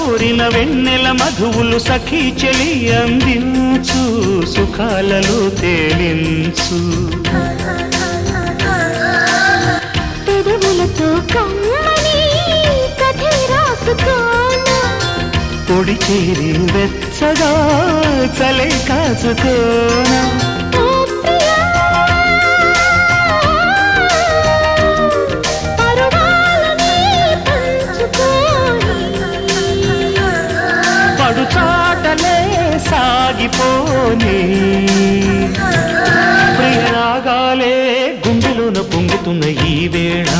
కోరిన వెన్నెల మధువులు సఖీ చెలి అందించు సుఖాలలో తేలించు పెదవులతో కమ్మని కథ రాసుకోనా పొడి చేరి వెచ్చగా చలే కాచుకోనా పడుచాటలే సాగిపోని ప్రియరాగాలే గుండెలోన పొంగుతున్న ఈ వేళ